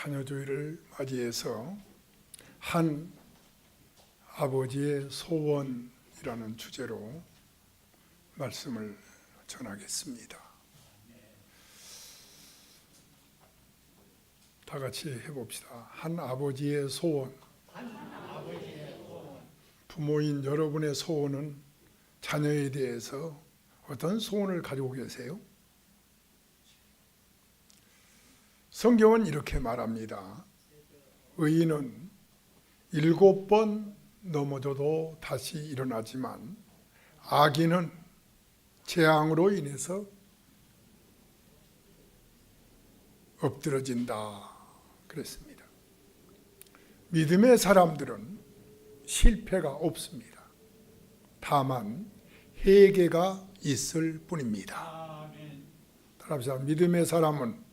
자녀주일을 맞이해서 한 아버지의 소원이라는 주제로 말씀을 전하겠습니다. 다 같이 해봅시다. 한 아버지의 소원. 부모인 여러분의 소원은 자녀에 대해서 어떤 소원을 가지고 계세요? 성경은 이렇게 말합니다. 의인은 7번 넘어져도 다시 일어나지만 악인은 재앙으로 인해서 엎드러진다 그랬습니다. 믿음의 사람들은 실패가 없습니다. 다만 회개가 있을 뿐입니다. 따라합시다. 믿음의 사람은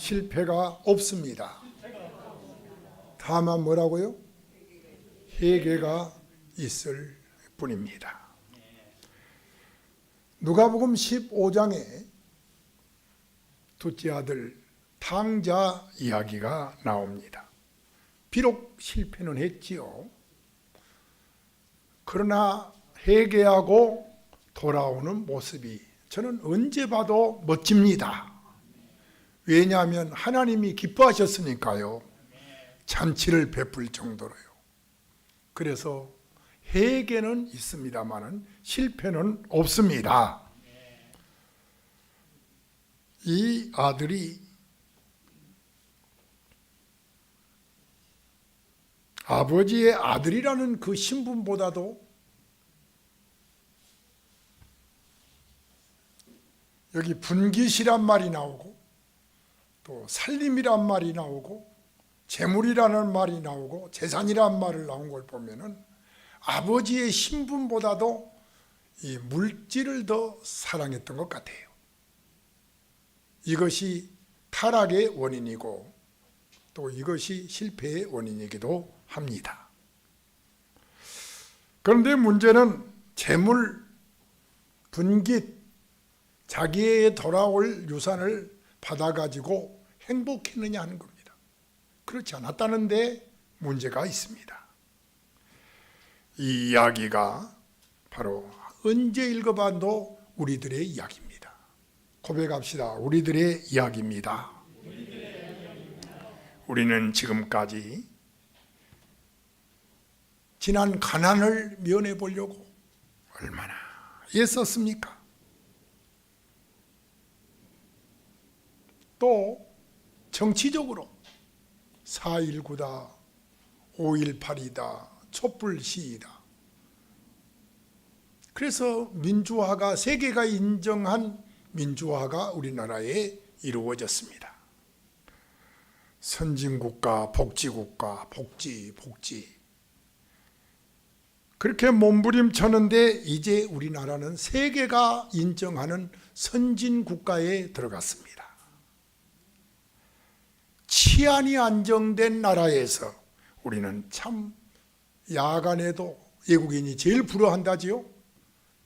실패가 없습니다. 다만 뭐라고요? 회개가 있을 뿐입니다. 누가복음 15장에 둘째 아들 탕자 이야기가 나옵니다. 비록 실패는 했지요. 그러나 회개하고 돌아오는 모습이 저는 언제 봐도 멋집니다. 왜냐하면 하나님이 기뻐하셨으니까요. 잔치를 베풀 정도로요. 그래서 회개는 있습니다만 실패는 없습니다. 이 아들이 아버지의 아들이라는 그 신분보다도 여기 분깃이란 말이 나오고 또 살림이란 말이 나오고 재물이라는 말이 나오고 재산이란 말을 나온 걸 보면은 아버지의 신분보다도 이 물질을 더 사랑했던 것 같아요. 이것이 타락의 원인이고 또 이것이 실패의 원인이기도 합니다. 그런데 문제는 재물, 분깃, 자기의 돌아올 유산을 받아가지고 행복했느냐 하는 겁니다. 그렇지 않았다는데 문제가 있습니다. 이 이야기가 바로 언제 읽어봐도 우리들의 이야기입니다. 고백합시다. 우리들의 이야기입니다. 우리는 지금까지 지난 가난을 면해 보려고 얼마나 애썼습니까? 또 정치적으로 4.19다, 5.18이다, 촛불시위다. 그래서 민주화가 세계가 인정한 민주화가 우리나라에 이루어졌습니다. 선진국가, 복지국가, 복지. 그렇게 몸부림쳤는데 이제 우리나라는 세계가 인정하는 선진국가에 들어갔습니다. 치안이 안정된 나라에서 우리는 참 야간에도 외국인이 제일 부러워한다지요.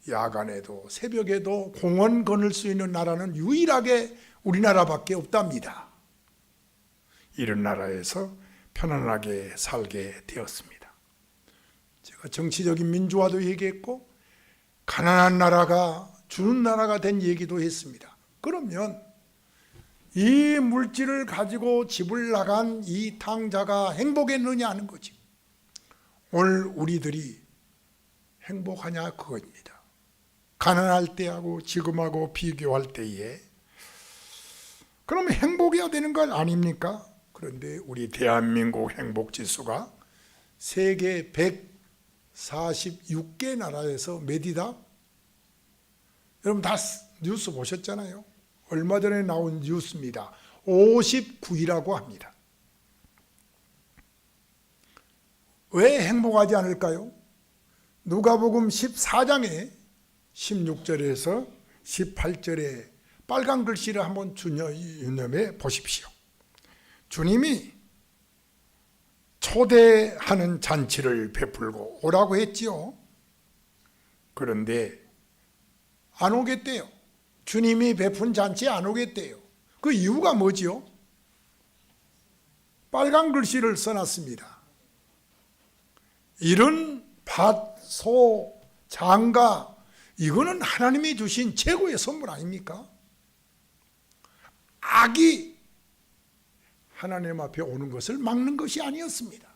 야간에도 새벽에도 공원 거닐 수 있는 나라는 유일하게 우리나라밖에 없답니다. 이런 나라에서 편안하게 살게 되었습니다. 제가 정치적인 민주화도 얘기했고 가난한 나라가 주는 나라가 된 얘기도 했습니다. 그러면 이 물질을 가지고 집을 나간 이 탕자가 행복했느냐 하는 거지. 오늘 우리들이 행복하냐 그겁니다. 가난할 때하고 지금하고 비교할 때에 그러면 행복해야 되는 건 아닙니까? 그런데 우리 대한민국 행복지수가 세계 146개 나라에서 몇이다? 여러분 다 뉴스 보셨잖아요. 얼마 전에 나온 뉴스입니다. 59위라고 합니다. 왜 행복하지 않을까요? 누가복음 14장에 16절에서 18절에 빨간 글씨를 한번 유념해 보십시오. 주님이 초대하는 잔치를 베풀고 오라고 했지요. 그런데 안 오겠대요. 주님이 베푼 잔치에 안 오겠대요. 그 이유가 뭐지요? 빨간 글씨를 써놨습니다. 이런 밭, 소, 장가, 이거는 하나님이 주신 최고의 선물 아닙니까? 악이 하나님 앞에 오는 것을 막는 것이 아니었습니다.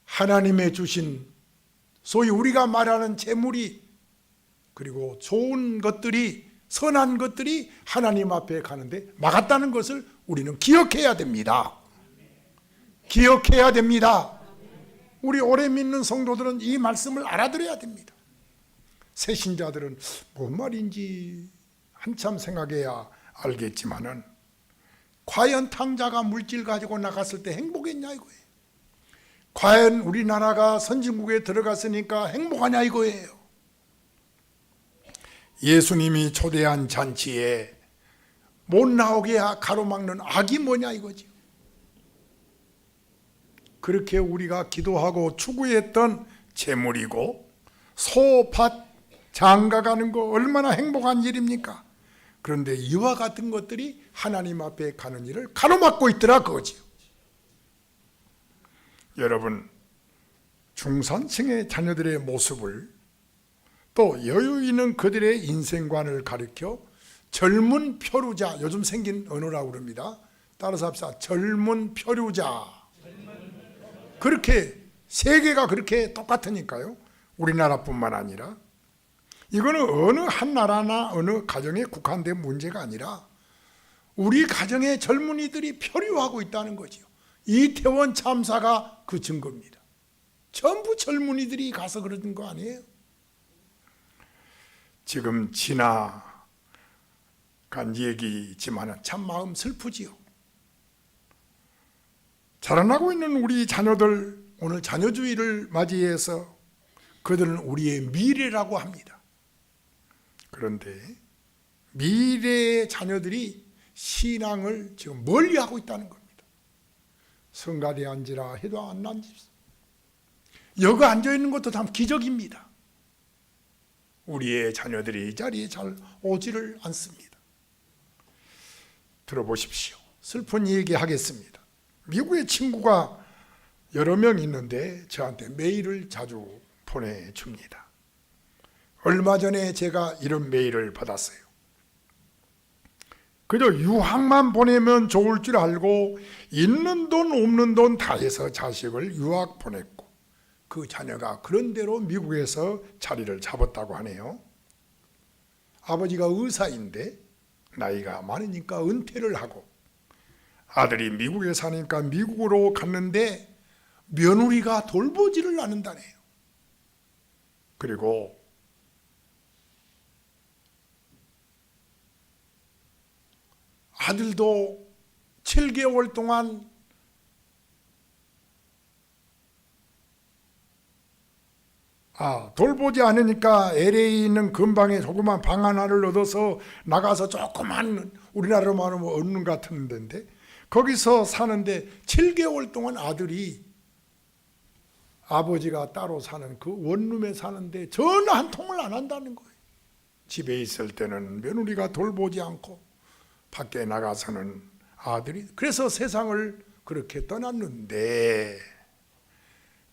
하나님의 주신 소위 우리가 말하는 재물이, 그리고 좋은 것들이, 선한 것들이 하나님 앞에 가는데 막았다는 것을 우리는 기억해야 됩니다. 기억해야 됩니다. 우리 오래 믿는 성도들은 이 말씀을 알아들어야 됩니다. 새신자들은 뭔 말인지 한참 생각해야 알겠지만은, 과연 탕자가 물질 가지고 나갔을 때 행복했냐 이거예요. 과연 우리나라가 선진국에 들어갔으니까 행복하냐 이거예요. 예수님이 초대한 잔치에 못 나오게 가로막는 악이 뭐냐 이거죠. 그렇게 우리가 기도하고 추구했던 재물이고, 소, 밭, 장가 가는 거 얼마나 행복한 일입니까? 그런데 이와 같은 것들이 하나님 앞에 가는 일을 가로막고 있더라 그거지요. 여러분, 중산층의 자녀들의 모습을, 또 여유 있는 그들의 인생관을 가리켜 젊은 표류자, 요즘 생긴 언어라고 그럽니다. 따라서 합시다. 젊은 표류자. 그렇게 세계가 그렇게 똑같으니까요. 우리나라뿐만 아니라 이거는 어느 한 나라나 어느 가정에 국한된 문제가 아니라 우리 가정의 젊은이들이 표류하고 있다는 거죠. 이태원 참사가 그 증거입니다. 전부 젊은이들이 가서 그러는 거 아니에요? 지금 지나간 얘기지만 참 마음 슬프지요. 자라나고 있는 우리 자녀들, 오늘 자녀주의를 맞이해서 그들은 우리의 미래라고 합니다. 그런데 미래의 자녀들이 신앙을 지금 멀리하고 있다는 겁니다. 성가대에 앉으라 해도 안 앉습니다. 여기 앉아있는 것도 참 기적입니다. 우리의 자녀들이 이 자리에 잘 오지를 않습니다. 들어보십시오. 슬픈 얘기 하겠습니다. 미국의 친구가 여러 명 있는데 저한테 메일을 자주 보내줍니다. 얼마 전에 제가 이런 메일을 받았어요. 그저 유학만 보내면 좋을 줄 알고 있는 돈 없는 돈 다 해서 자식을 유학 보냈고, 그 자녀가 그런대로 미국에서 자리를 잡았다고 하네요. 아버지가 의사인데 나이가 많으니까 은퇴를 하고, 아들이 미국에 사니까 미국으로 갔는데 며느리가 돌보지를 않는다네요. 그리고 아들도 7개월 동안 돌보지 않으니까 LA에 있는 근방에 조그만 방 하나를 얻어서 나가서 조그만, 우리나라로 말하면 얻는 같은 데인데 거기서 사는데 7개월 동안 아들이 아버지가 따로 사는 그 원룸에 사는데 전화 한 통을 안 한다는 거예요. 집에 있을 때는 며느리가 돌보지 않고 밖에 나가서는 아들이, 그래서 세상을 그렇게 떠났는데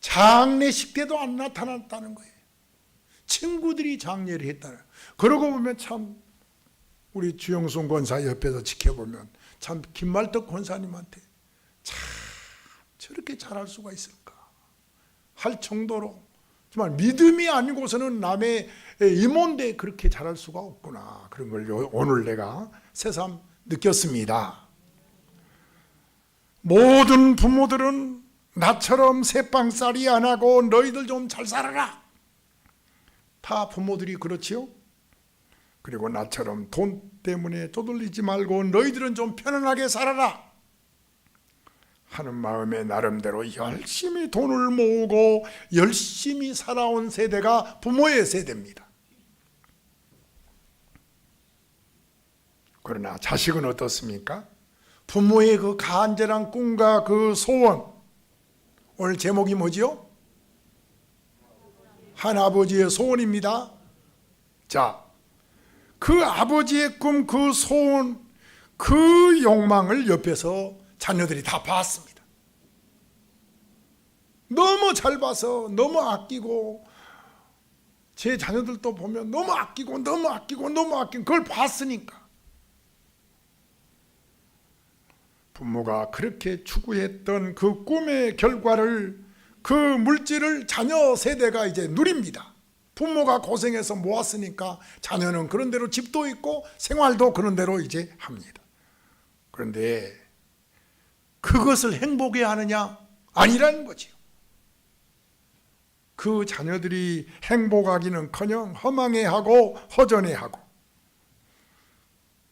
장례식 때도 안 나타났다는 거예요. 친구들이 장례를 했다는 거예요. 그러고 보면 참 우리 주영순 권사 옆에서 지켜보면 참 김말덕 권사님한테 참 저렇게 잘할 수가 있을까 할 정도로 정말 믿음이 아니고서는 남의 임원데 그렇게 잘할 수가 없구나, 그런 걸 오늘 내가 새삼 느꼈습니다. 모든 부모들은 나처럼 새빵살이 안 하고 너희들 좀 잘 살아라, 다 부모들이 그렇지요. 그리고 나처럼 돈 때문에 쪼들리지 말고 너희들은 좀 편안하게 살아라 하는 마음에 나름대로 열심히 돈을 모으고 열심히 살아온 세대가 부모의 세대입니다. 그러나 자식은 어떻습니까? 부모의 그 간절한 꿈과 그 소원, 오늘 제목이 뭐지요? 한 아버지의 소원입니다. 자, 그 아버지의 꿈, 그 소원, 그 욕망을 옆에서 자녀들이 다 봤습니다. 너무 잘 봐서 너무 아끼고, 제 자녀들도 보면 너무 아끼고 너무 아끼고 너무 아끼고 그걸 봤으니까 부모가 그렇게 추구했던 그 꿈의 결과를, 그 물질을 자녀 세대가 이제 누립니다. 부모가 고생해서 모았으니까 자녀는 그런 대로 집도 있고 생활도 그런 대로 이제 합니다. 그런데 그것을 행복해 하느냐? 아니라는 거지요. 그 자녀들이 행복하기는커녕 허망해하고 허전해하고,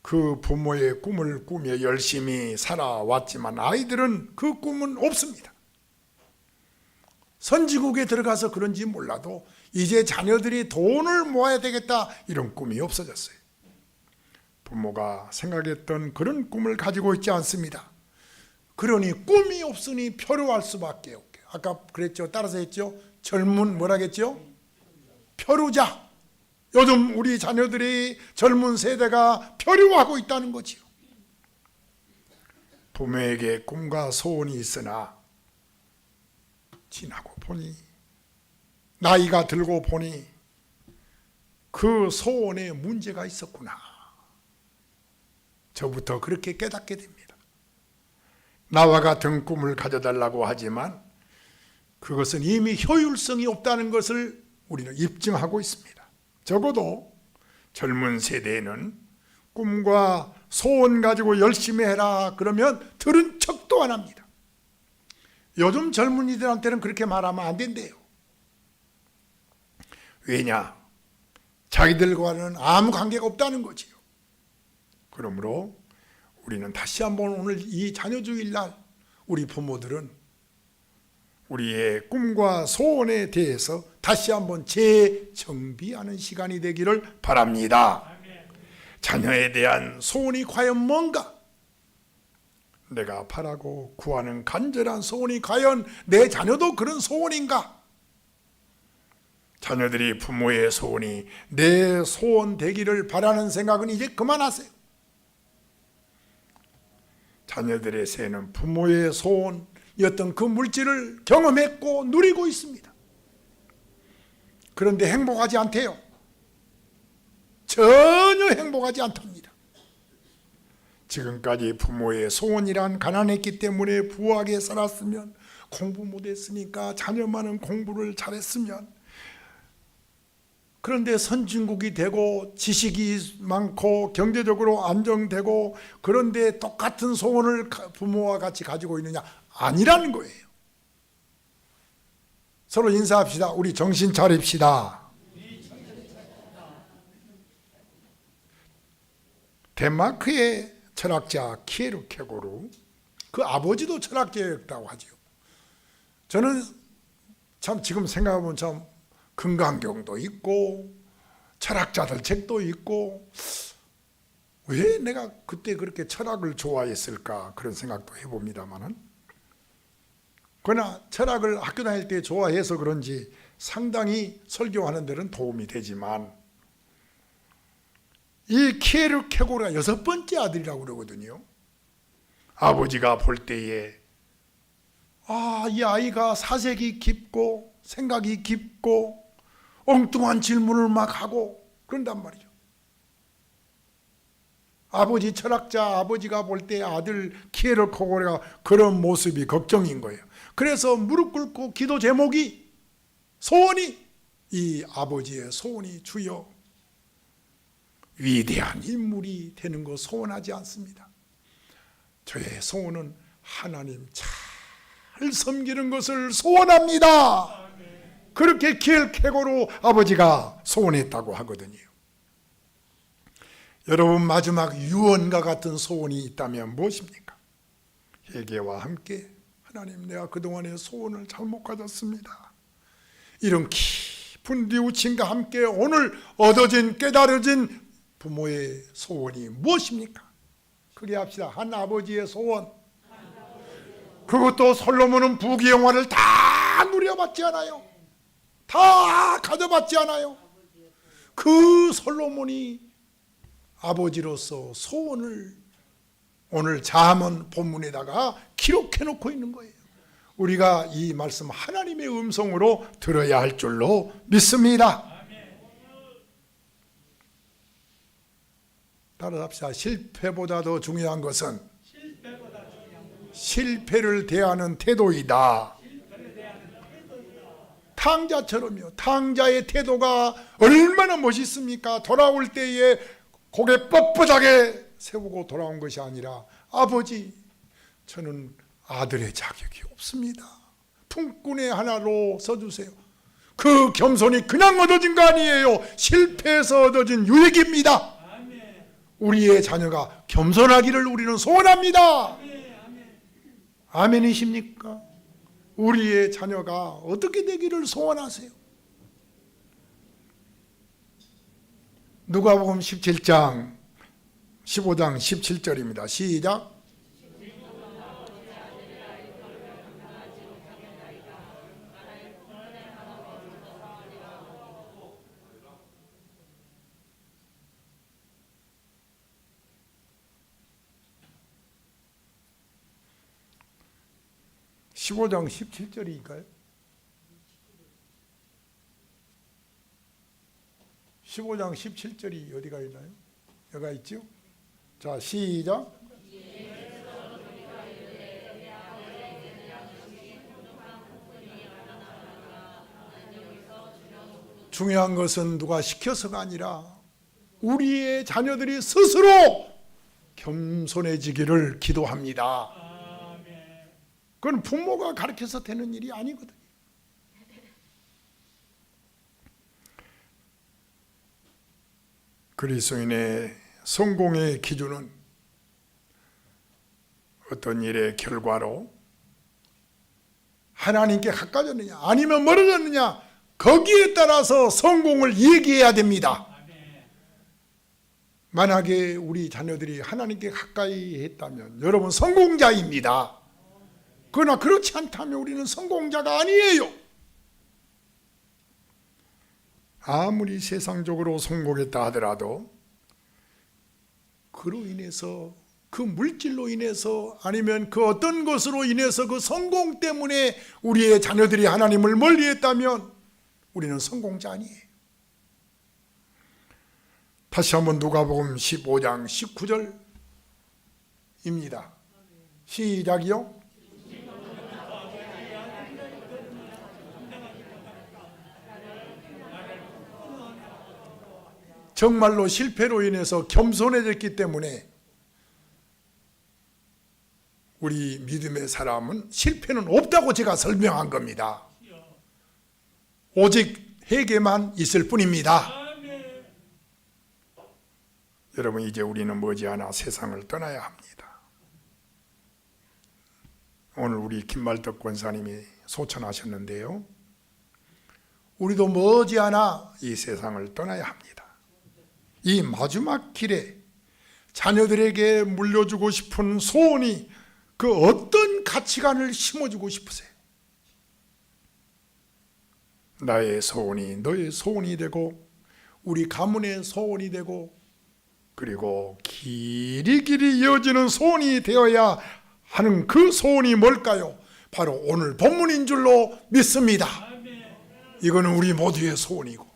그 부모의 꿈을 꾸며 열심히 살아왔지만 아이들은 그 꿈은 없습니다. 선진국에 들어가서 그런지 몰라도 이제 자녀들이 돈을 모아야 되겠다 이런 꿈이 없어졌어요. 부모가 생각했던 그런 꿈을 가지고 있지 않습니다. 그러니 꿈이 없으니 표류할 수밖에 없게. 아까 그랬죠. 따라서 했죠. 젊은 뭐라겠죠? 표류자. 요즘 우리 자녀들이 젊은 세대가 표류하고 있다는 거지요. 부모에게 꿈과 소원이 있으나 지나고 보니, 나이가 들고 보니 그 소원에 문제가 있었구나. 저부터 그렇게 깨닫게 됩니다. 나와 같은 꿈을 가져달라고 하지만 그것은 이미 효율성이 없다는 것을 우리는 입증하고 있습니다. 적어도 젊은 세대에는 꿈과 소원 가지고 열심히 해라 그러면 들은 척도 안 합니다. 요즘 젊은이들한테는 그렇게 말하면 안 된대요. 왜냐? 자기들과는 아무 관계가 없다는 거지요. 그러므로 우리는 다시 한번 오늘 이 자녀주일날 우리 부모들은 우리의 꿈과 소원에 대해서 다시 한번 재정비하는 시간이 되기를 바랍니다. 자녀에 대한 소원이 과연 뭔가? 내가 바라고 구하는 간절한 소원이 과연 내 자녀도 그런 소원인가? 자녀들이 부모의 소원이 내 소원 되기를 바라는 생각은 이제 그만하세요. 자녀들의 새는 부모의 소원이었던 그 물질을 경험했고 누리고 있습니다. 그런데 행복하지 않대요. 전혀 행복하지 않답니다. 지금까지 부모의 소원이란 가난했기 때문에 부하게 살았으면, 공부 못했으니까 자녀만은 공부를 잘했으면, 그런데 선진국이 되고 지식이 많고 경제적으로 안정되고, 그런데 똑같은 소원을 부모와 같이 가지고 있느냐? 아니라는 거예요. 서로 인사합시다. 우리 정신 차립시다. 덴마크의 철학자 키에르케고르, 그 아버지도 철학자였다고 하죠. 저는 참 지금 생각해보면 참 금강경도 있고 철학자들 책도 있고, 왜 내가 그때 그렇게 철학을 좋아했을까 그런 생각도 해봅니다만은, 그러나 철학을 학교 다닐 때 좋아해서 그런지 상당히 설교하는 데는 도움이 되지만, 이 키에르케고르가 6번째 아들이라고 그러거든요. 아버지가 볼 때에 이 아이가 사색이 깊고 생각이 깊고 엉뚱한 질문을 막 하고 그런단 말이죠. 아버지 철학자 아버지가 볼 때 아들 키에르케고르가 그런 모습이 걱정인 거예요. 그래서 무릎 꿇고 기도 제목이, 소원이, 이 아버지의 소원이 주여 위대한 인물이 되는 거 소원하지 않습니다. 저의 소원은 하나님 잘 섬기는 것을 소원합니다. 그렇게 키에르케고르 아버지가 소원했다고 하거든요. 여러분, 마지막 유언과 같은 소원이 있다면 무엇입니까? 회개와 함께 하나님, 내가 그동안의 소원을 잘못 가졌습니다. 이런 깊은 뉘우침과 함께 오늘 얻어진 깨달아진 부모의 소원이 무엇입니까? 크게 합시다. 한 아버지의 소원. 그것도 솔로몬은 부귀영화를 다 누려봤지 않아요? 다 가져봤지 않아요? 그 솔로몬이 아버지로서 소원을 오늘 잠언 본문에다가 기록해 놓고 있는 거예요. 우리가 이 말씀 하나님의 음성으로 들어야 할 줄로 믿습니다. 따라합시다. 실패보다 더 중요한 것은 실패를 대하는 태도이다. 탕자처럼요. 탕자의 태도가 얼마나 멋있습니까? 돌아올 때에 고개 뻣뻣하게 세우고 돌아온 것이 아니라, 아버지, 저는 아들의 자격이 없습니다. 품꾼의 하나로 써주세요. 그 겸손이 그냥 얻어진 거 아니에요. 실패해서 얻어진 유익입니다. 우리의 자녀가 겸손하기를 우리는 소원합니다. 아멘이십니까? 우리의 자녀가 어떻게 되기를 소원하세요? 누가복음 17장 15장 17절입니다. 시작. (15장 17절이니까요) 15장 17절이 어디가 있나요? 여기가 있죠? 자, 시작. 중요한 것은 누가 시켜서가 아니라 우리의 자녀들이 스스로 겸손해지기를 기도합니다. 그건 부모가 가르쳐서 되는 일이 아니거든요. 그리스도인의 성공의 기준은 어떤 일의 결과로 하나님께 가까워졌느냐 아니면 멀어졌느냐, 거기에 따라서 성공을 얘기해야 됩니다. 만약에 우리 자녀들이 하나님께 가까이 했다면 여러분 성공자입니다. 그러나 그렇지 않다면 우리는 성공자가 아니에요. 아무리 세상적으로 성공했다 하더라도 그로 인해서, 그 물질로 인해서 아니면 그 어떤 것으로 인해서 그 성공 때문에 우리의 자녀들이 하나님을 멀리했다면 우리는 성공자 아니에요. 다시 한번 누가복음 15장 19절입니다. 시작이요. 정말로 실패로 인해서 겸손해졌기 때문에 우리 믿음의 사람은 실패는 없다고 제가 설명한 겁니다. 오직 회개만 있을 뿐입니다. 여러분, 이제 우리는 머지않아 세상을 떠나야 합니다. 오늘 우리 김말덕 권사님이 소천하셨는데요, 우리도 머지않아 이 세상을 떠나야 합니다. 이 마지막 길에 자녀들에게 물려주고 싶은 소원이 그 어떤 가치관을 심어주고 싶으세요? 나의 소원이 너의 소원이 되고 우리 가문의 소원이 되고 그리고 길이길이 이어지는 소원이 되어야 하는 그 소원이 뭘까요? 바로 오늘 본문인 줄로 믿습니다. 이거는 우리 모두의 소원이고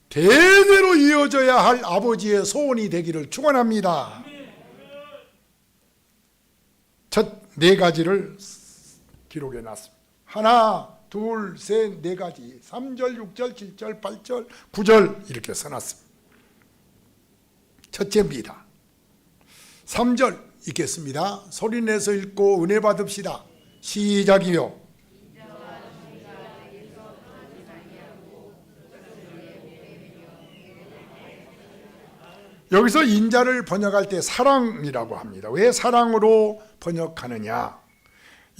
대대로 이어져야 할 아버지의 소원이 되기를 축원합니다. 첫 네 가지를 기록해 놨습니다. 하나, 둘, 셋, 네 가지. 3절, 6절, 7절, 8절, 9절 이렇게 써놨습니다. 첫째입니다. 3절 읽겠습니다. 소리내서 읽고 은혜 받읍시다. 시작이요. 여기서 인자를 번역할 때 사랑이라고 합니다. 왜 사랑으로 번역하느냐?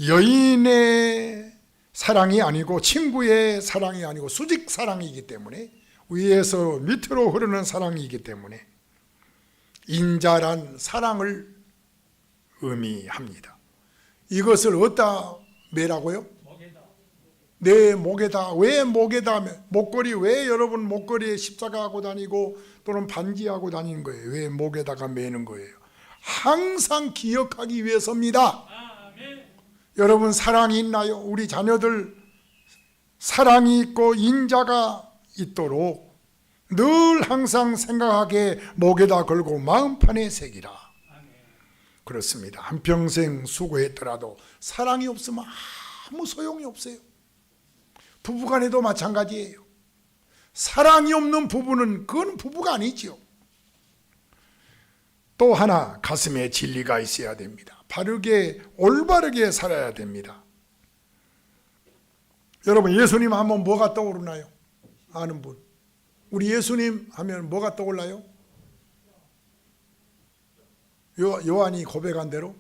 여인의 사랑이 아니고 친구의 사랑이 아니고 수직 사랑이기 때문에, 위에서 밑으로 흐르는 사랑이기 때문에 인자란 사랑을 의미합니다. 이것을 어디다 매라고요? 내 목에다. 왜 목에다 매? 목걸이, 왜 여러분 목걸이에 십자가 하고 다니고 또는 반지하고 다니는 거예요? 왜 목에다가 매는 거예요? 항상 기억하기 위해서입니다. 여러분 사랑이 있나요? 우리 자녀들 사랑이 있고 인자가 있도록 늘 항상 생각하게 목에다 걸고 마음판에 새기라. 그렇습니다. 한평생 수고했더라도 사랑이 없으면 아무 소용이 없어요. 부부간에도 마찬가지예요. 사랑이 없는 부부는 그건 부부가 아니지요. 또 하나 가슴에 진리가 있어야 됩니다. 바르게 올바르게 살아야 됩니다. 여러분 예수님 하면 뭐가 떠오르나요? 아는 분. 우리 예수님 하면 뭐가 떠올라요? 요한이 고백한 대로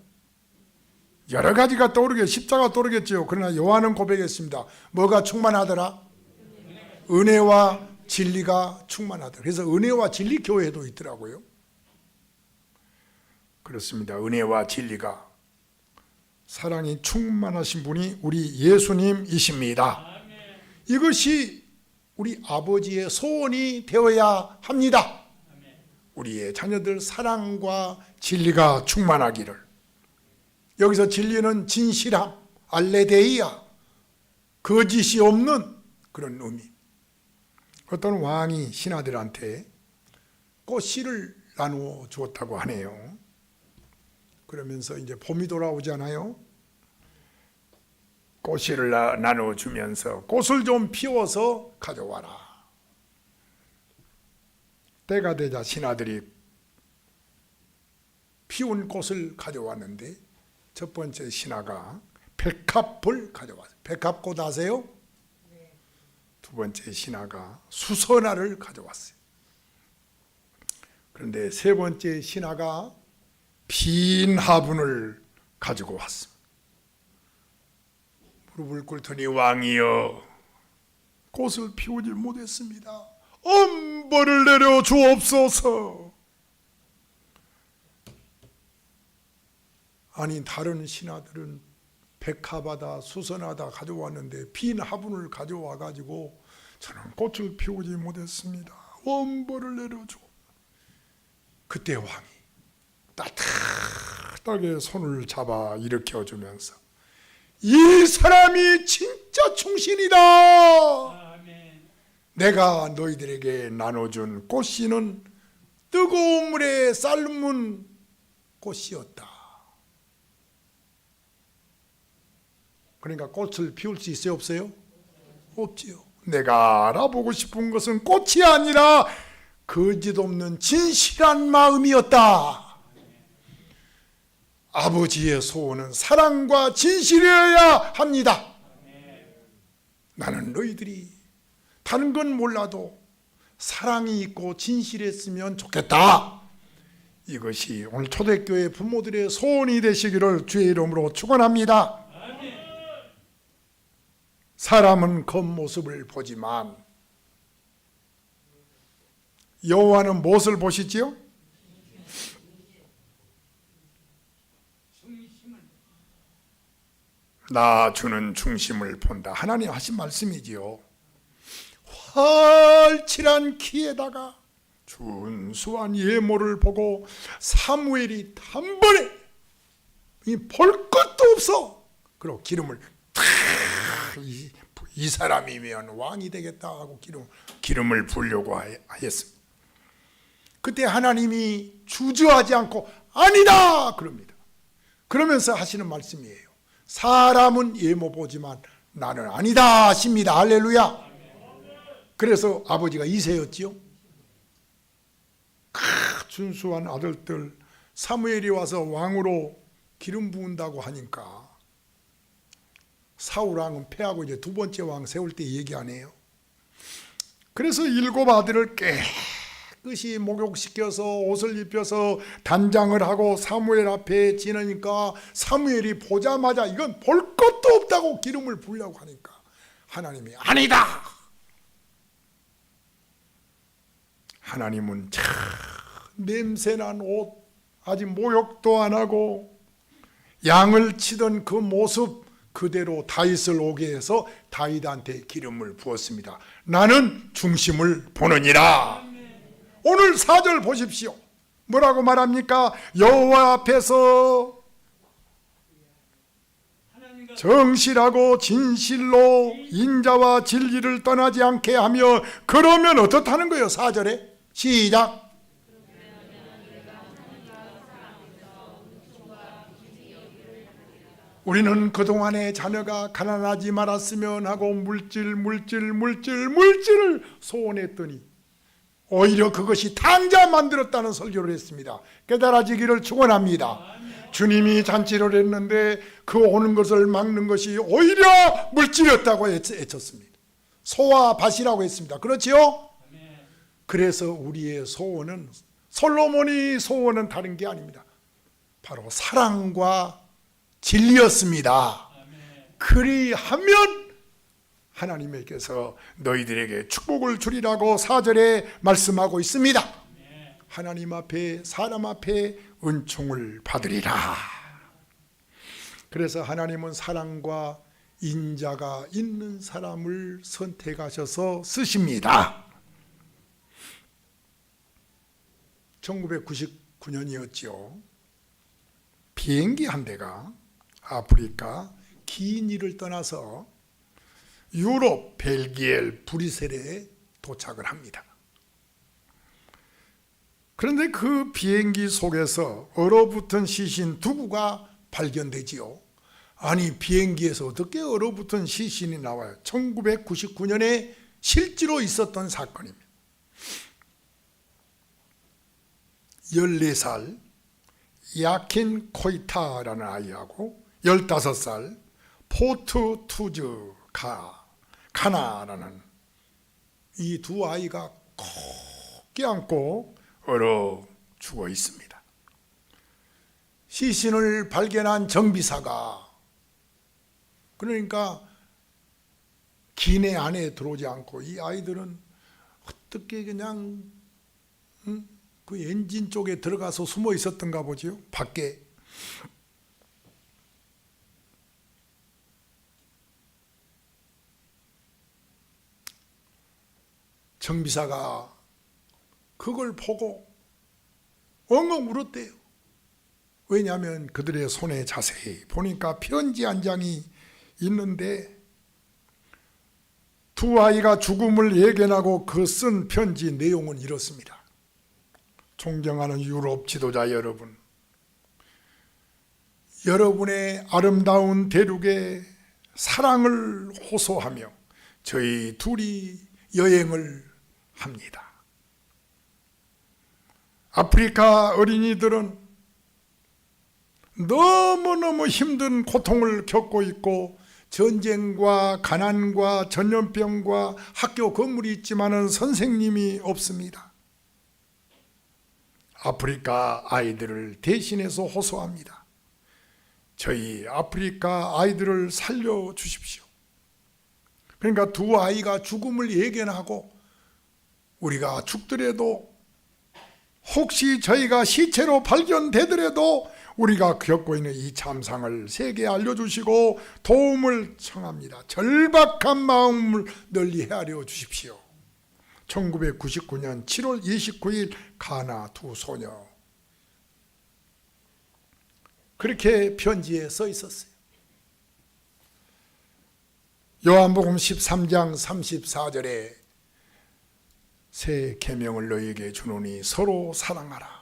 여러 가지가 떠오르게 십자가 떠오르겠죠. 그러나 요한은 고백했습니다. 뭐가 충만하더라? 은혜와 진리가 충만하더라. 그래서 은혜와 진리 교회도 있더라고요. 그렇습니다. 은혜와 진리가 사랑이 충만하신 분이 우리 예수님이십니다. 이것이 우리 아버지의 소원이 되어야 합니다. 우리의 자녀들 사랑과 진리가 충만하기를. 여기서 진리는 진실함, 알레데이아, 거짓이 없는 그런 의미. 어떤 왕이 신하들한테 꽃씨를 나누어 주었다고 하네요. 그러면서 이제 봄이 돌아오잖아요. 꽃씨를 나누어 주면서 꽃을 좀 피워서 가져와라. 때가 되자 신하들이 피운 꽃을 가져왔는데 첫 번째 신하가 백합을 가져왔어요. 백합꽃 아세요? 두 번째 신하가 수선화를 가져왔어요. 그런데 세 번째 신하가 빈 화분을 가지고 왔습니다. 무릎을 꿇더니 왕이여 꽃을 피우지 못했습니다. 엄벌을 내려 주옵소서. 아니 다른 신하들은 백합하다 수선하다 가져왔는데 빈 화분을 가져와 가지고 저는 꽃을 피우지 못했습니다. 엄벌을 내려줘. 그때 왕이 따뜻하게 손을 잡아 일으켜주면서 이 사람이 진짜 충신이다. 아멘. 내가 너희들에게 나눠준 꽃씨는 뜨거운 물에 삶은 꽃이었다. 그러니까 꽃을 피울 수 있어요? 없어요? 없지요. 내가 알아보고 싶은 것은 꽃이 아니라 거짓 없는 진실한 마음이었다. 아버지의 소원은 사랑과 진실이어야 합니다. 나는 너희들이 다른 건 몰라도 사랑이 있고 진실했으면 좋겠다. 이것이 오늘 초대교회 부모들의 소원이 되시기를 주의 이름으로 축원합니다. 사람은 겉모습을 보지만 여호와는 무엇을 보시지요? 나 주는 중심을 본다. 하나님 하신 말씀이지요. 활칠한 키에다가 준수한 예모를 보고 사무엘이 단번에 볼 것도 없어. 그리고 기름을 이 사람이면 왕이 되겠다 하고 기름을 부으려고 하였습니다. 그때 하나님이 주저하지 않고 아니다 그럽니다. 그러면서 하시는 말씀이에요. 사람은 예모 보지만 나는 아니다 하십니다. 할렐루야. 그래서 아버지가 이새였지요. 준수한 아들들 사무엘이 와서 왕으로 기름 부은다고 하니까 사울 왕은 패하고 이제 두 번째 왕 세울 때 얘기 안 해요. 그래서 7 아들을 깨끗이 목욕시켜서 옷을 입혀서 단장을 하고 사무엘 앞에 지내니까 사무엘이 보자마자 이건 볼 것도 없다고 기름을 부으려고 하니까 하나님이 아니다. 하나님은 참 냄새난 옷 아직 목욕도 안 하고 양을 치던 그 모습 그대로 다윗을 오게 해서 다윗한테 기름을 부었습니다. 나는 중심을 보느니라. 오늘 4절 보십시오. 뭐라고 말합니까? 여호와 앞에서 정실하고 진실로 인자와 진리를 떠나지 않게 하며, 그러면 어떻다는 거예요? 4절에 시작. 우리는 그동안에 자녀가 가난하지 말았으면 하고 물질을 소원했더니 오히려 그것이 당자 만들었다는 설교를 했습니다. 깨달아지기를 축원합니다. 주님이 잔치를 했는데 그 오는 것을 막는 것이 오히려 물질이었다고 외쳤습니다. 소와 밭이라고 했습니다. 그렇지요? 그래서 우리의 소원은, 솔로몬이 소원은 다른 게 아닙니다. 바로 사랑과 진리였습니다. 그리하면 하나님께서 너희들에게 축복을 주리라고 4절에 말씀하고 있습니다. 하나님 앞에 사람 앞에 은총을 받으리라. 그래서 하나님은 사랑과 인자가 있는 사람을 선택하셔서 쓰십니다. 1999년이었죠. 비행기 한 대가 아프리카 기니를 떠나서 유럽 벨기에 브뤼셀에 도착을 합니다. 그런데 그 비행기 속에서 얼어붙은 시신 두 구가 발견되지요. 아니, 비행기에서 어떻게 얼어붙은 시신이 나와요? 1999년에 실제로 있었던 사건입니다. 14살 야킨 코이타라는 아이하고 15살 포트 투즈 카나라는 이 두 아이가 꼭 껴안고 얼어 죽어 있습니다. 시신을 발견한 정비사가, 그러니까 기내 안에 들어오지 않고 이 아이들은 어떻게 그냥 그 엔진 쪽에 들어가서 숨어 있었던가 보죠. 밖에. 정비사가 그걸 보고 엉엉 울었대요. 왜냐하면 그들의 손에 자세히 보니까 편지 한 장이 있는데 두 아이가 죽음을 예견하고 그 쓴 편지 내용은 이렇습니다. 존경하는 유럽 지도자 여러분, 여러분의 아름다운 대륙에 사랑을 호소하며 저희 둘이 여행을 합니다. 아프리카 어린이들은 너무너무 힘든 고통을 겪고 있고 전쟁과 가난과 전염병과 학교 건물이 있지만은 선생님이 없습니다. 아프리카 아이들을 대신해서 호소합니다. 저희 아프리카 아이들을 살려주십시오. 그러니까 두 아이가 죽음을 예견하고 우리가 죽더라도 혹시 저희가 시체로 발견되더라도 우리가 겪고 있는 이 참상을 세계에 알려주시고 도움을 청합니다. 절박한 마음을 널리 헤아려 주십시오. 1999년 7월 29일 가나 두 소녀, 그렇게 편지에 써 있었어요. 요한복음 13장 34절에 새 계명을 너희에게 주노니 서로 사랑하라.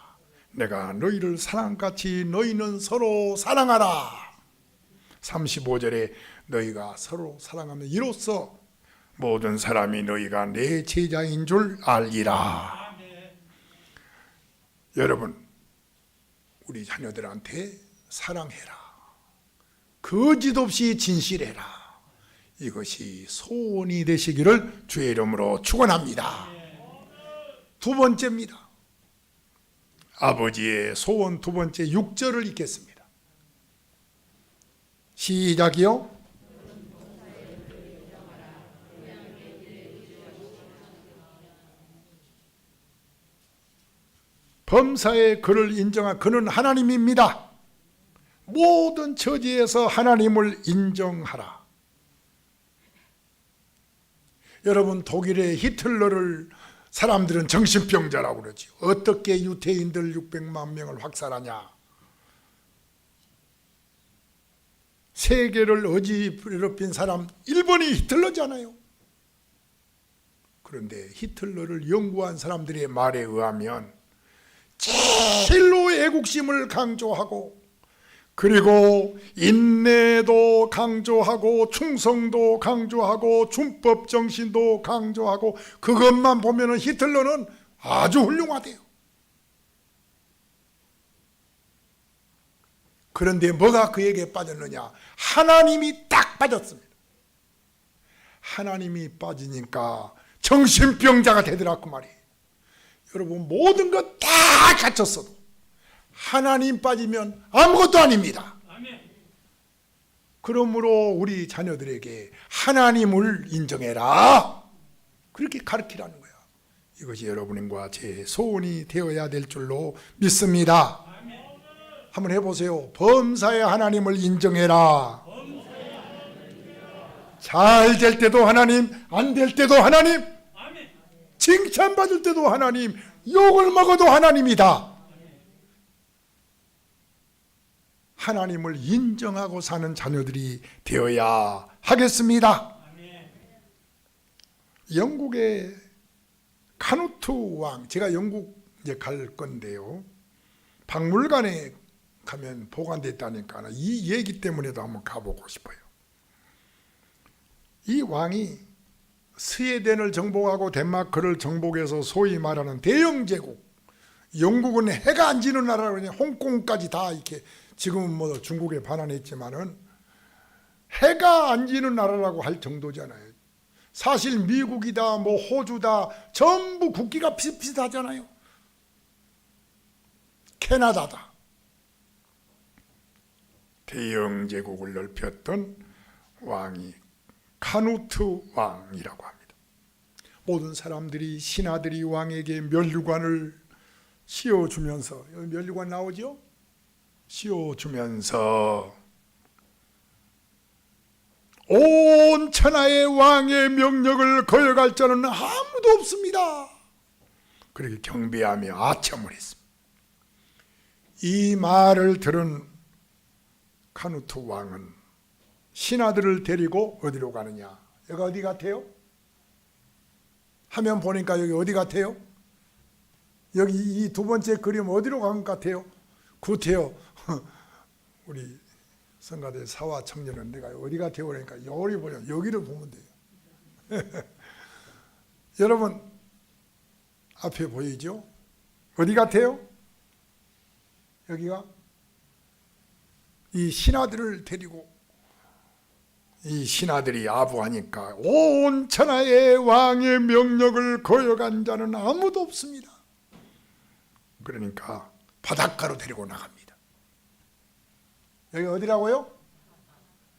내가 너희를 사랑같이 너희는 서로 사랑하라. 35절에 너희가 서로 사랑하면 이로써 모든 사람이 너희가 내 제자인 줄 알리라. 여러분, 우리 자녀들한테 사랑해라. 거짓 없이 진실해라. 이것이 소원이 되시기를 주의 이름으로 축원합니다. 두 번째입니다. 아버지의 소원 두 번째 6절을 읽겠습니다. 시작이요. 범사의 그를 인정한 그는 하나님입니다. 모든 처지에서 하나님을 인정하라. 여러분, 독일의 히틀러를 사람들은 정신병자라고 그러지. 어떻게 유태인들 600만 명을 학살하냐. 세계를 어지럽힌 사람 일본이 히틀러잖아요. 그런데 히틀러를 연구한 사람들의 말에 의하면 제일로 애국심을 강조하고, 그리고 인내도 강조하고, 충성도 강조하고, 준법 정신도 강조하고, 그것만 보면 히틀러는 아주 훌륭하대요. 그런데 뭐가 그에게 빠졌느냐? 하나님이 딱 빠졌습니다. 하나님이 빠지니까 정신병자가 되더라고 말이에요. 여러분, 모든 것 다 갖췄어도 하나님 빠지면 아무것도 아닙니다. 그러므로 우리 자녀들에게 하나님을 인정해라, 그렇게 가르치라는 거야. 이것이 여러분과 제 소원이 되어야 될 줄로 믿습니다. 한번 해보세요. 범사의 하나님을 인정해라. 잘 될 때도 하나님, 안 될 때도 하나님, 칭찬받을 때도 하나님, 욕을 먹어도 하나님이다. 하나님을 인정하고 사는 자녀들이 되어야 하겠습니다. 영국의 카누트 왕, 제가 영국 이제 갈 건데요, 박물관에 가면 보관되어 있다니까 이 얘기 때문에도 한번 가보고 싶어요. 이 왕이 스웨덴을 정복하고 덴마크를 정복해서 소위 말하는 대영 제국, 영국은 해가 안 지는 나라로 홍콩까지 다 이렇게, 지금은 뭐 중국에 반환했지만은 해가 안 지는 나라라고 할 정도잖아요. 사실 미국이다 뭐 호주다 전부 국기가 비슷비슷하잖아요. 캐나다다. 대영 제국을 넓혔던 왕이 카누트 왕이라고 합니다. 모든 사람들이, 신하들이 왕에게 면류관을 씌워주면서, 여기 면류관 나오죠? 씌워주면서 온 천하의 왕의 명령을 거역할 자는 아무도 없습니다, 그렇게 경배하며 아첨을 했습니다. 이 말을 들은 카누트 왕은 신하들을 데리고 어디로 가느냐? 여기 어디 같아요? 화면 보니까 여기 어디 같아요? 여기 이 두 번째 그림 어디로 간 것 같아요? 구태여. 우리 성가대 사화 청년은 내가 어디 같아요? 그러니까 여기 보려, 여기를 보면 돼요. 여러분 앞에 보이죠? 어디 같아요? 여기가 이 신하들을 데리고, 이 신하들이 아부하니까 온 천하의 왕의 명령을 거역한 자는 아무도 없습니다. 그러니까 바닷가로 데리고 나갑니다. 여기 어디라고요?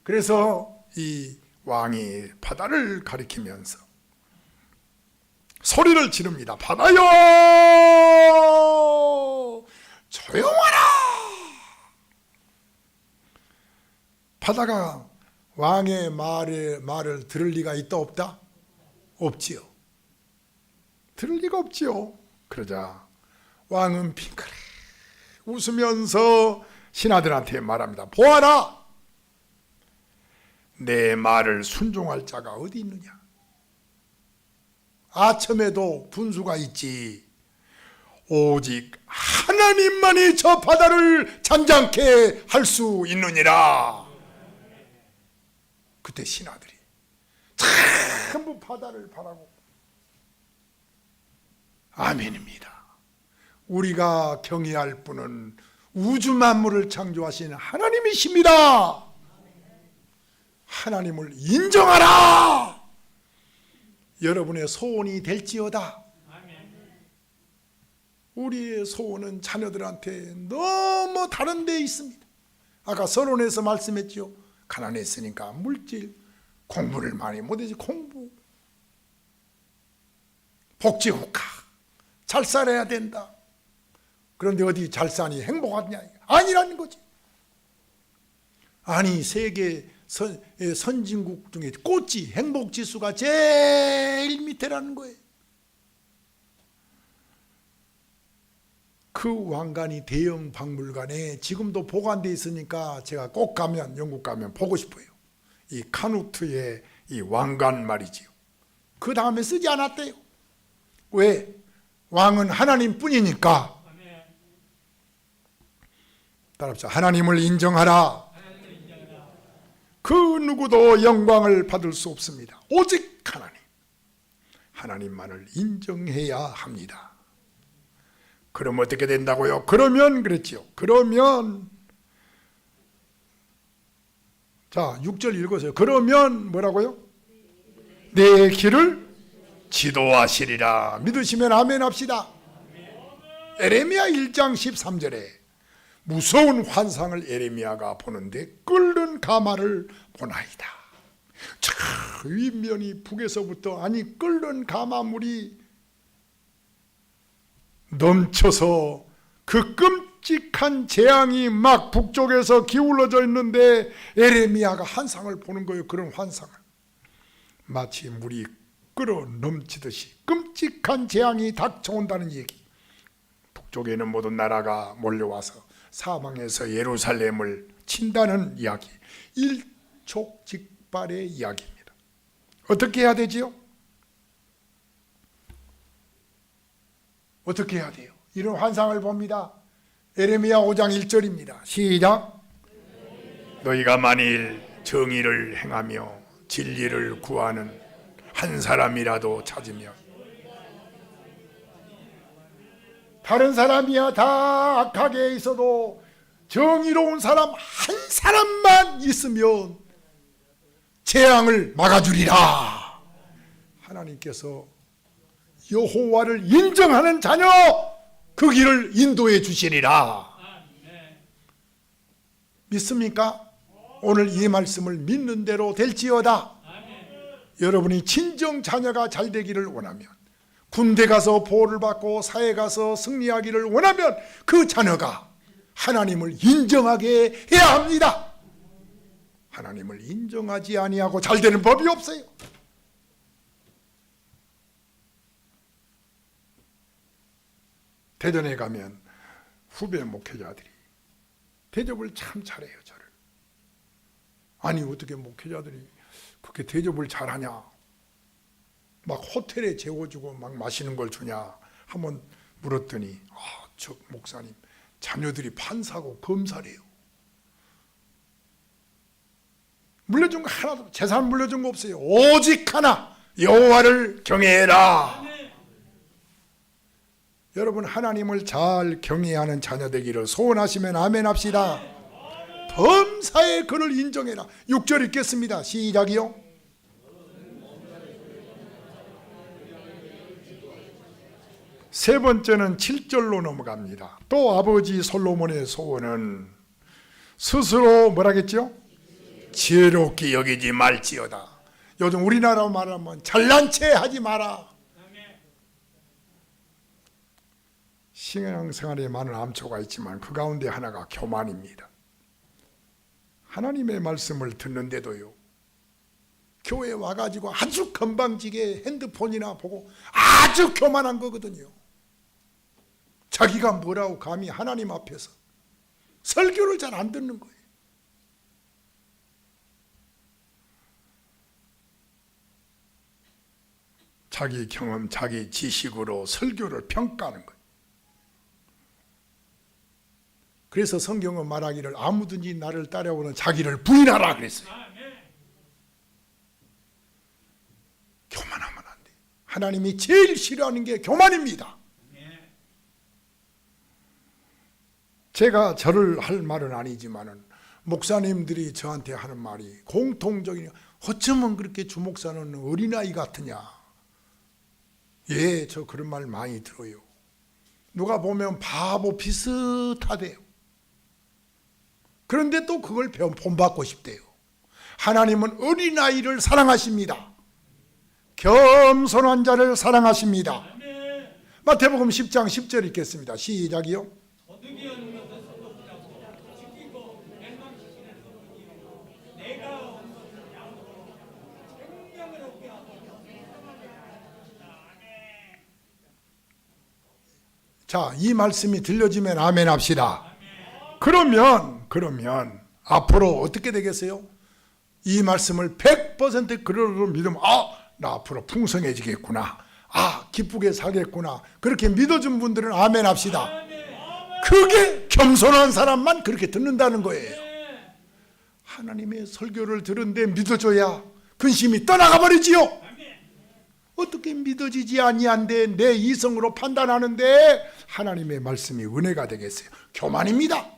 그래서 이 왕이 바다를 가리키면서 소리를 지릅니다. 바다여, 조용하라. 바다가 왕의 말을 들을 리가 있다 없다? 없지요. 들을 리가 없지요. 그러자 왕은 핑크레 웃으면서 신하들한테 말합니다. 보아라, 내 말을 순종할 자가 어디 있느냐? 아첨에도 분수가 있지, 오직 하나님만이 저 바다를 잔잔케 할 수 있느니라. 그때 신하들이 전부 바다를 바라고 아멘입니다. 우리가 경외할 분은 우주 만물을 창조하신 하나님이십니다. 하나님을 인정하라. 여러분의 소원이 될지어다. 우리의 소원은 자녀들한테 너무 다른 데 있습니다. 아까 서론에서 말씀했죠. 가난했으니까 물질, 공부를 많이 못해서 공부, 복지국가, 잘 살아야 된다. 그런데 어디 잘 사니 행복하냐? 아니라는 거지. 아니, 세계 선진국 중에 꼴찌 행복지수가 제일 밑에라는 거예요. 그 왕관이 대형 박물관에 지금도 보관되어 있으니까 제가 꼭 가면, 영국 가면 보고 싶어요. 이 카누트의 이 왕관 말이지요. 그 다음에 쓰지 않았대요. 왜? 왕은 하나님 뿐이니까. 따라합시다. 하나님을 인정하라. 그 누구도 영광을 받을 수 없습니다. 오직 하나님. 하나님만을 인정해야 합니다. 그럼 어떻게 된다고요? 그러면 그랬지요. 그러면 자 6절 읽으세요. 그러면 뭐라고요? 내 길을 지도하시리라. 믿으시면 아멘 합시다. 에레미야 1장 13절에 무서운 환상을 에레미야가 보는데 끓는 가마를 보나이다. 저 윗면이 북에서부터 아니 끓는 가마물이 넘쳐서 그 끔찍한 재앙이 막 북쪽에서 기울어져 있는데 에레미야가 환상을 보는 거예요. 그런 환상을 마치 물이 끓어 넘치듯이 끔찍한 재앙이 닥쳐온다는 얘기. 북쪽에는 모든 나라가 몰려와서 사방에서 예루살렘을 친다는 이야기. 일촉즉발의 이야기입니다. 어떻게 해야 되지요? 어떻게 해야 돼요? 이런 환상을 봅니다. 에레미야 5장 1절입니다. 시작. 너희가 만일 정의를 행하며 진리를 구하는 한 사람이라도 찾으면, 다른 사람이야 다 악하게 있어도 정의로운 사람 한 사람만 있으면 재앙을 막아주리라. 하나님께서 여호와를 인정하는 자녀 그 길을 인도해 주시리라. 믿습니까? 오늘 이 말씀을 믿는 대로 될지어다. 여러분이 친정 자녀가 잘 되기를 원하면, 군대 가서 보호를 받고 사회 가서 승리하기를 원하면 그 자녀가 하나님을 인정하게 해야 합니다. 하나님을 인정하지 아니하고 잘 되는 법이 없어요. 대전에 가면 후배 목회자들이 대접을 참 잘해요. 저를. 아니 어떻게 목회자들이 그렇게 대접을 잘하냐, 막 호텔에 재워주고 막 마시는 걸 주냐 한번 물었더니 저 목사님 자녀들이 판사고 검사래요. 물려준 거 하나도, 재산 물려준 거 없어요. 오직 하나, 여호와를 경외해라. 여러분 하나님을 잘 경외하는 자녀 되기를 소원하시면 아멘 합시다. 범사에 그를 인정해라. 6절 읽겠습니다. 시작이요. 세 번째는 7절로 넘어갑니다. 또 아버지 솔로몬의 소원은 스스로 뭐라겠죠? 지혜롭게 여기지 말지어다. 요즘 우리나라로 말하면 잘난 체 하지 마라. 신앙생활에 많은 암초가 있지만 그 가운데 하나가 교만입니다. 하나님의 말씀을 듣는데도요, 교회에 와가지고 아주 건방지게 핸드폰이나 보고 아주 교만한 거거든요. 자기가 뭐라고 감히 하나님 앞에서 설교를 잘 안 듣는 거예요. 자기 경험, 자기 지식으로 설교를 평가하는 거예요. 그래서 성경은 말하기를 아무든지 나를 따라오는 자기를 부인하라 그랬어요. 교만하면 안 돼요. 하나님이 제일 싫어하는 게 교만입니다. 제가 저를 할 말은 아니지만은 목사님들이 저한테 하는 말이 공통적인, 어쩌면 그렇게 주목사는 어린아이 같으냐. 예, 저 그런 말 많이 들어요. 누가 보면 바보 비슷하대요. 그런데 또 그걸 본받고 싶대요. 하나님은 어린아이를 사랑하십니다. 겸손한 자를 사랑하십니다. 마태복음 10장 10절 읽겠습니다. 시작이요. 자, 이 말씀이 들려지면 아멘 합시다. 그러면 앞으로 어떻게 되겠어요? 이 말씀을 100% 그대로 믿으면 나 앞으로 풍성해지겠구나, 기쁘게 살겠구나, 그렇게 믿어준 분들은 아멘 합시다. 그게 겸손한 사람만 그렇게 듣는다는 거예요. 하나님의 설교를 들은데 믿어줘야 근심이 떠나가 버리지요. 어떻게 믿어지지 아니한데 내 이성으로 판단하는데 하나님의 말씀이 은혜가 되겠어요? 교만입니다.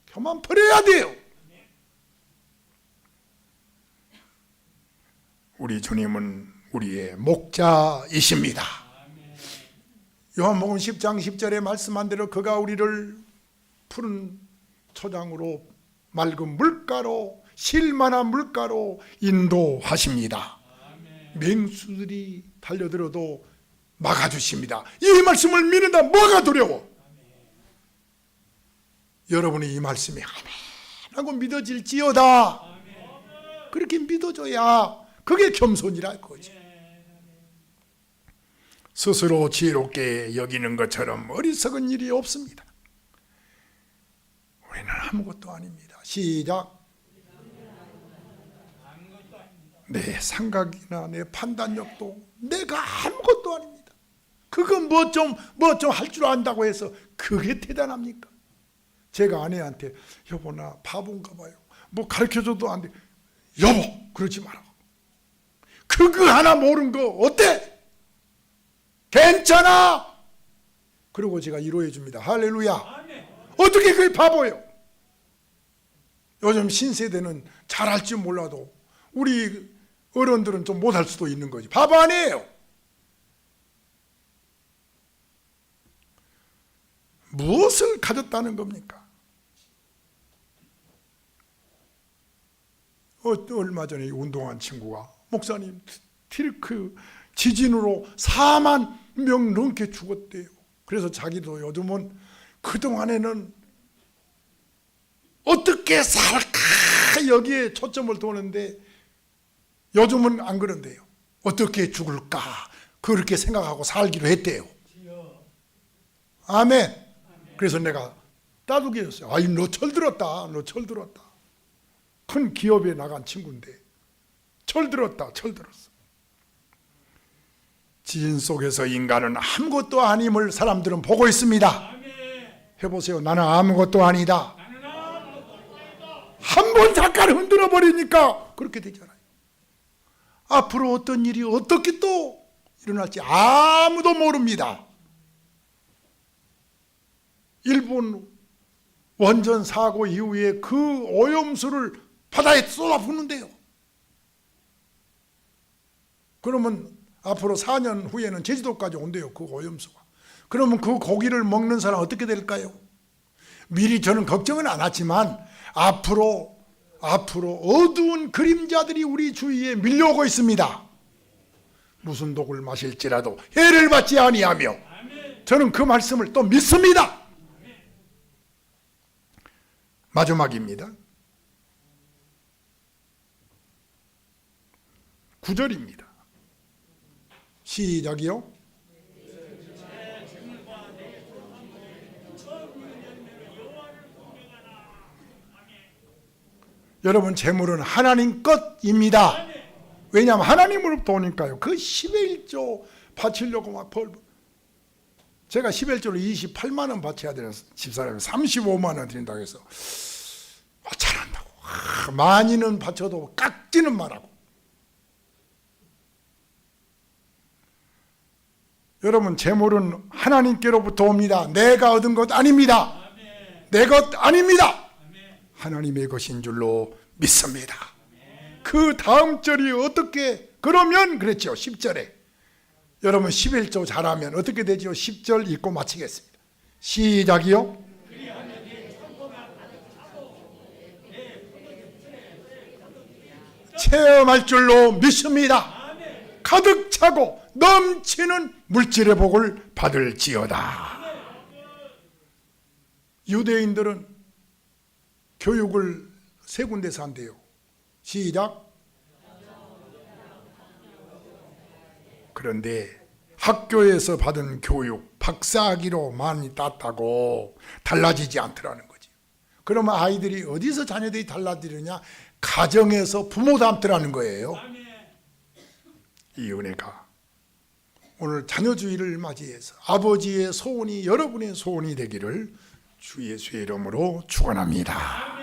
교만 버려야 돼요. 우리 주님은 우리의 목자이십니다. 요한복음 10장 10절에 말씀한 대로 그가 우리를 푸른 초장으로 맑은 물가로, 실만한 물가로 인도하십니다. 맹수들이 달려들어도 막아주십니다. 이 말씀을 믿는다. 뭐가 두려워? 여러분이 이 말씀이 하나라고 믿어질지어다. 그렇게 믿어줘야 그게 겸손이라 거지. 스스로 지혜롭게 여기는 것처럼 어리석은 일이 없습니다. 우리는 아무것도 아닙니다. 시작. 내 생각이나 내 판단력도 내가 아무것도 아닙니다. 그건 뭐 좀 할 줄 안다고 해서 그게 대단합니까? 제가 아내한테 여보 나 바본가 봐요. 뭐 가르쳐줘도 안 돼. 여보 그러지 마라. 그거 하나 모르는 거 어때? 괜찮아. 그리고 제가 위로해 줍니다. 할렐루야. 어떻게 그게 바보예요? 요즘 신세대는 잘할 줄 몰라도 우리 어른들은 좀 못할 수도 있는 거지. 바보 아니에요. 무엇을 가졌다는 겁니까? 얼마 전에 운동한 친구가 목사님 티르크 지진으로 4만 명 넘게 죽었대요. 그래서 자기도 요즘은 그동안에는 어떻게 살까 여기에 초점을 두는데 요즘은 안 그런데요. 어떻게 죽을까 그렇게 생각하고 살기로 했대요. 아멘. 그래서 내가 따두게 했어요. 아이 너 철들었다. 너 철들었다. 큰 기업에 나간 친구인데 철들었다. 철들었어. 지진 속에서 인간은 아무것도 아님을 사람들은 보고 있습니다. 해보세요. 나는 아무것도 아니다. 한 번 잠깐 흔들어 버리니까 그렇게 되잖아요. 앞으로 어떤 일이 어떻게 또 일어날지 아무도 모릅니다. 일본 원전 사고 이후에 그 오염수를 바다에 쏟아붓는데요. 그러면 앞으로 4년 후에는 제주도까지 온대요. 그 오염수가. 그러면 그 고기를 먹는 사람 어떻게 될까요? 미리 저는 걱정은 안 하지만 앞으로 어두운 그림자들이 우리 주위에 밀려오고 있습니다. 무슨 독을 마실지라도 해를 받지 아니하며, 저는 그 말씀을 또 믿습니다. 마지막입니다. 9절입니다. 시작이요. 여러분 재물은 하나님 것입니다. 왜냐하면 하나님으로부터 오니까요. 그 10의 1조 바치려고 막 제가 10의 1조를 28만 원 바쳐야 되는 집사람이 35만 원 드린다고 해서 잘한다고 많이는 바쳐도 깎지는 말라고. 여러분 재물은 하나님께로부터 옵니다. 내가 얻은 것 아닙니다. 내 것 아닙니다. 하나님의 것인 줄로 믿습니다. 그 다음 절이 어떻게 그러면 그랬죠. 10절에 여러분 11조 잘하면 어떻게 되죠? 10절 읽고 마치겠습니다. 시작이요. 체험할 줄로 믿습니다. 가득 차고 넘치는 물질의 복을 받을지어다. 유대인들은 교육을 세 군데서 한대요. 시작. 그런데 학교에서 받은 교육 박사학위로 많이 땄다고 달라지지 않더라는 거지. 그러면 아이들이 어디서 자녀들이 달라지느냐? 가정에서 부모 닮더라는 거예요. 이 은혜가 오늘 자녀주의를 맞이해서 아버지의 소원이 여러분의 소원이 되기를 주 예수의 이름으로 축원합니다.